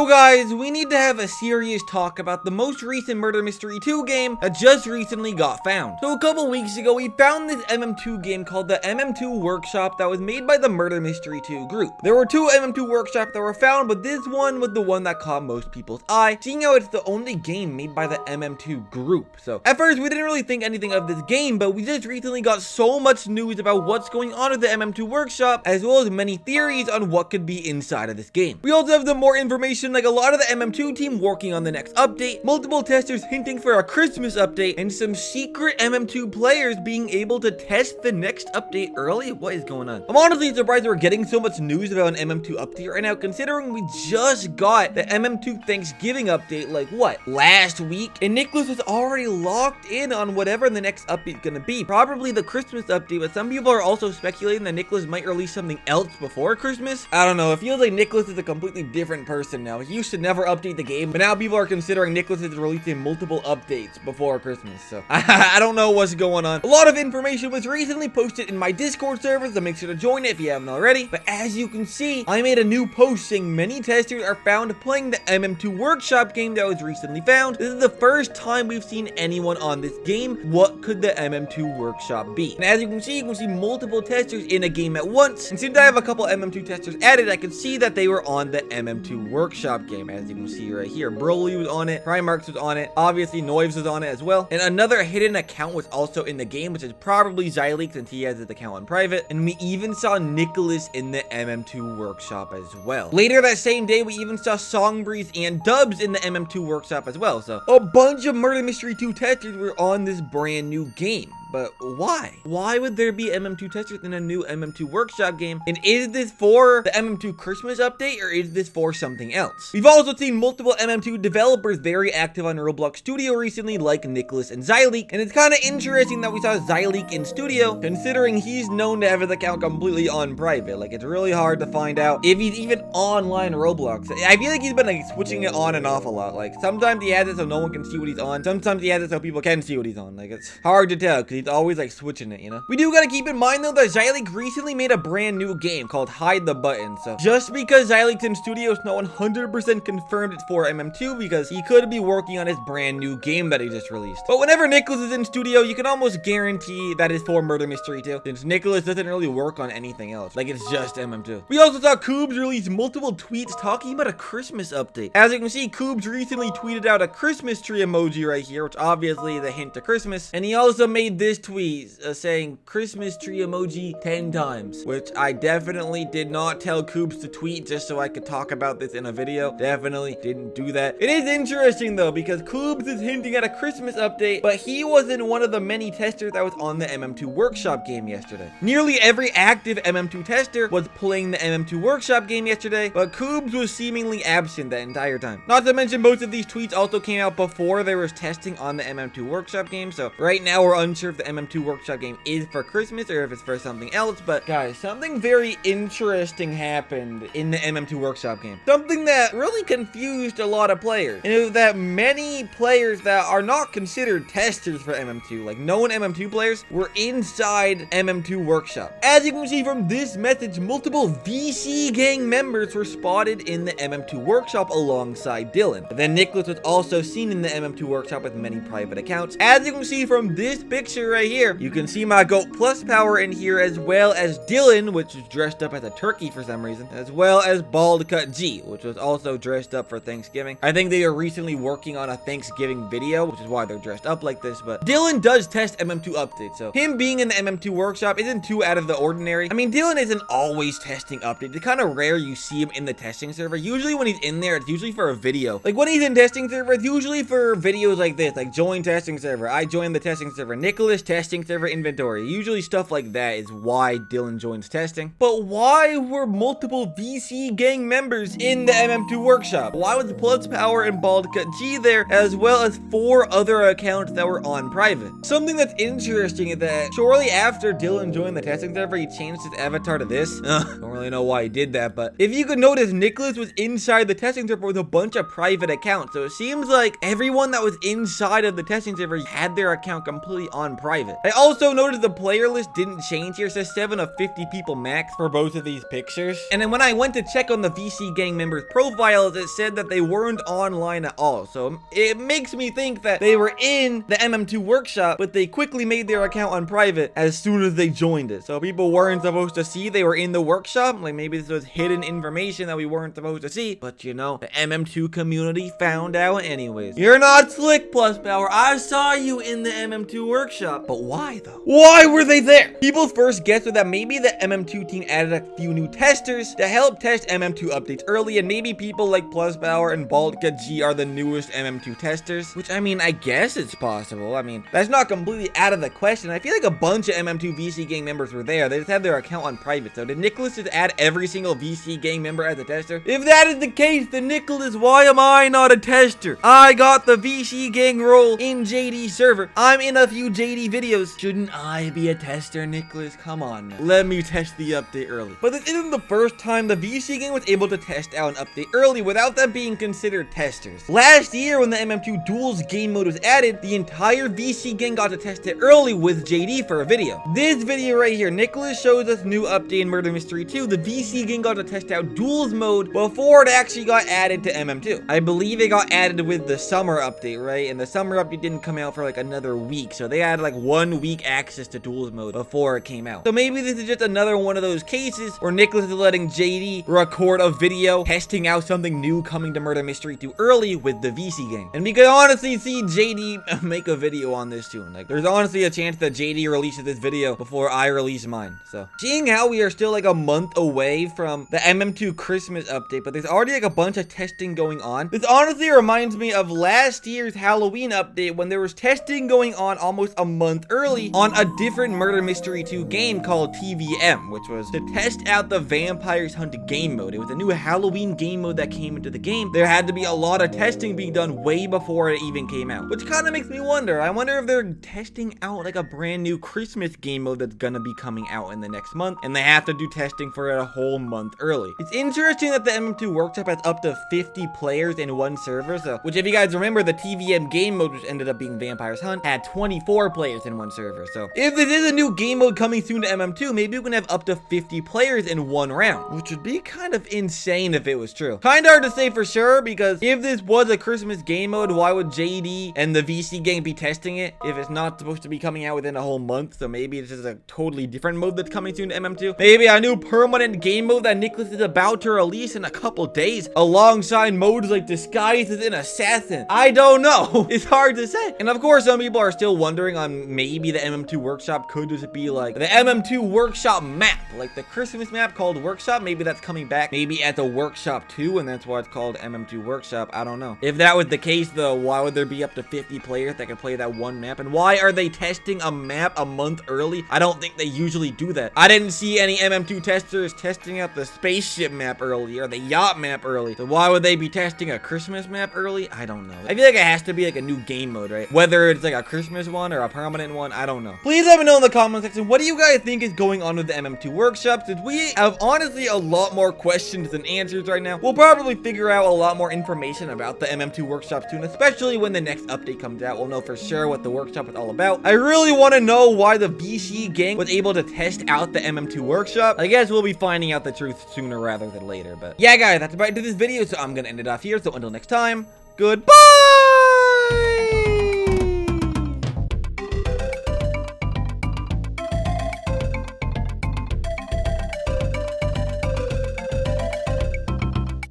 So guys, we need to have a serious talk about the most recent Murder Mystery 2 game that just recently got found. So a couple weeks ago, we found this MM2 game called the MM2 Workshop that was made by the Murder Mystery 2 group. There were two MM2 Workshops that were found, but this one was the one that caught most people's eye, seeing how it's the only game made by the MM2 group. So at first, we didn't really think anything of this game, but we just recently got so much news about what's going on with the MM2 Workshop, as well as many theories on what could be inside of this game. We also have the more information, like a lot of the MM2 team working on the next update, multiple testers hinting for a Christmas update, and some secret MM2 players being able to test the next update early. What is going on? I'm honestly surprised we're getting so much news about an MM2 update right now, considering we just got the MM2 Thanksgiving update, like what, last week? And Nicholas is already locked in on whatever the next update is gonna be. Probably the Christmas update, but some people are also speculating that Nicholas might release something else before Christmas. I don't know, it feels like Nicholas is a completely different person now. He used to never update the game, but now people are considering Nicholas is releasing multiple updates before Christmas, so I don't know what's going on. A lot of information was recently posted in my Discord server, so make sure to join it if you haven't already. But as you can see, I made a new post saying many testers are found playing the MM2 Workshop game that was recently found. This is the first time we've seen anyone on this game. What could the MM2 Workshop be? And as you can see multiple testers in a game at once. And since I have a couple MM2 testers added, I can see that they were on the MM2 Workshop game. As you can see right here, Broly was on it, Primarchs was on it, obviously Noives was on it as well. And another hidden account was also in the game, which is probably Zyleek, since he has his account on private. And we even saw Nicholas in the MM2 Workshop as well. Later that same day, we even saw Songbreeze and Dubs in the MM2 Workshop as well. So a bunch of Murder Mystery 2 testers were on this brand new game. But why? Why would there be MM2 testers in a new MM2 Workshop game? And is this for the MM2 Christmas update, or is this for something else? We've also seen multiple MM2 developers very active on Roblox Studio recently, like Nicholas and Zyleek. And it's kind of interesting that we saw Zyleek in Studio, considering he's known to have his account completely on private. Like, it's really hard to find out if he's even online Roblox. I feel like he's been like switching it on and off a lot. Like, sometimes he has it so no one can see what he's on. Sometimes he has it so people can see what he's on. Like, it's hard to tell because he's always like switching it, you know? We do gotta keep in mind though that Zyleek recently made a brand new game called Hide the Button. So just because Zyleek's in studio, it's not 100% confirmed it's for MM2, because he could be working on his brand new game that he just released. But whenever Nicholas is in studio, you can almost guarantee that it's for Murder Mystery 2, since Nicholas doesn't really work on anything else. Like, it's just MM2. We also saw Koobs release multiple tweets talking about a Christmas update. As you can see, Koobs recently tweeted out a Christmas tree emoji right here, which obviously is a hint to Christmas. And he also made this tweet saying Christmas tree emoji 10 times, which I definitely did not tell Koobs to tweet just so I could talk about this in a video. Definitely didn't do that. It is interesting though, because Koobs is hinting at a Christmas update, but he wasn't one of the many testers that was on the MM2 Workshop game yesterday. Nearly every active MM2 tester was playing the MM2 Workshop game yesterday, but Koobs was seemingly absent that entire time. Not to mention, most of these tweets also came out before there was testing on the MM2 Workshop game, so right now we're unsure if the MM2 Workshop game is for Christmas or if it's for something else. But guys, something very interesting happened in the MM2 Workshop game. Something that really confused a lot of players. And it was that many players that are not considered testers for MM2, like known MM2 players, were inside MM2 Workshop. As you can see from this message, multiple VC gang members were spotted in the MM2 Workshop alongside Dylan. But then Nicholas was also seen in the MM2 Workshop with many private accounts. As you can see from this picture right here, you can see my GOAT Plus power in here, as well as Dylan, which was dressed up as a turkey for some reason, as well as Bald Cut G, which was also dressed up for Thanksgiving. I think they are recently working on a Thanksgiving video, which is why they're dressed up like this. But Dylan does test MM2 updates, so him being in the MM2 Workshop isn't too out of the ordinary. I mean, Dylan isn't always testing updates. It's kind of rare you see him in the testing server. Usually when he's in there, it's usually for a video. Like when he's in testing server, it's usually for videos like this, like join testing server, I joined the testing server, Nicholas testing server inventory. Usually stuff like that is why Dylan joins testing. But why were multiple VC gang members in the MM2 Workshop? Why was Plus Power and Bald Cut G there, as well as 4 other accounts that were on private? Something that's interesting is that shortly after Dylan joined the testing server, he changed his avatar to this. Don't really know why he did that, but if you could notice, Nicholas was inside the testing server with a bunch of private accounts. So it seems like everyone that was inside of the testing server had their account completely on private. private. I also noticed the player list didn't change here. It says 7 of 50 people max for both of these pictures. And then when I went to check on the VC gang members' profiles, it said that they weren't online at all. So it makes me think that they were in the MM2 Workshop, but they quickly made their account on private as soon as they joined it. So people weren't supposed to see they were in the workshop. Like maybe this was hidden information that we weren't supposed to see. But you know, the MM2 community found out anyways. You're not slick, Plus Power. I saw you in the MM2 Workshop. But why though? Why were they there? People's first guess was that maybe the MM2 team added a few new testers to help test MM2 updates early, and maybe people like Plus Power and Baltka G are the newest MM2 testers, which I mean, I guess it's possible. I mean, that's not completely out of the question. I feel like a bunch of MM2 VC gang members were there. They just had their account on private. So did Nicholas just add every single VC gang member as a tester? If that is the case, then Nicholas, why am I not a tester? I got the VC gang role in JD server. I'm in a few JD videos. Shouldn't I be a tester, Nicholas? Come on now. Let me test the update early. But this isn't the first time the VC gang was able to test out an update early without them being considered testers. Last year when the MM2 Duels game mode was added, the entire VC gang got to test it early with JD for a video. This video right here, Nicholas shows us new update in Murder Mystery 2. The VC gang got to test out Duels mode before it actually got added to MM2. I believe it got added with the summer update, right? And the summer update didn't come out for like another week. So they had like 1 week access to Duels mode before it came out. So maybe this is just another one of those cases where Nicholas is letting JD record a video testing out something new coming to Murder Mystery 2 early with the VC gang. And we could honestly see JD make a video on this too. Like there's honestly a chance that JD releases this video before I release mine. So seeing how we are still like a month away from the MM2 Christmas update, but there's already like a bunch of testing going on. This honestly reminds me of last year's Halloween update when there was testing going on almost a month early on a different Murder Mystery 2 game called TVM, which was to test out the Vampires Hunt game mode. It was a new Halloween game mode that came into the game. There had to be a lot of testing being done way before it even came out, which kind of makes me wonder. I wonder if they're testing out like a brand new Christmas game mode that's gonna be coming out in the next month, and they have to do testing for it a whole month early. It's interesting that the MM2 Workshop has up to 50 players in one server, so, which if you guys remember, the TVM game mode, which ended up being Vampires Hunt, had 24 players in one server. So if this is a new game mode coming soon to MM2, maybe we can have up to 50 players in one round, which would be kind of insane if it was true. Kind of hard to say for sure, because if this was a Christmas game mode, why would JD and the VC gang be testing it if it's not supposed to be coming out within a whole month? So maybe this is a totally different mode that's coming soon to MM2. Maybe a new permanent game mode that Nicholas is about to release in a couple days alongside modes like Disguise as an Assassin. I don't know. It's hard to say. And of course, some people are still wondering on maybe the MM2 Workshop could just be like the MM2 Workshop map, like the Christmas map called Workshop. Maybe that's coming back maybe at the Workshop 2, and that's why it's called MM2 Workshop. I don't know. If that was the case though, why would there be up to 50 players that can play that one map? And why are they testing a map a month early? I don't think they usually do that. I didn't see any MM2 testers testing out the spaceship map early or the yacht map early. So why would they be testing a Christmas map early? I don't know. I feel like it has to be like a new game mode, right? Whether it's like a Christmas one or a permanent one, I don't know. Please let me know in the comment section, what do you guys think is going on with the MM2 Workshop? Since we have honestly a lot more questions than answers right now, we'll probably figure out a lot more information about the MM2 Workshop soon, especially when the next update comes out. We'll know for sure what the workshop is all about. I really want to know why the VC gang was able to test out the MM2 Workshop. I guess we'll be finding out the truth sooner rather than later. But yeah, guys, that's about it to this video, so I'm gonna end it off here. So until next time, goodbye!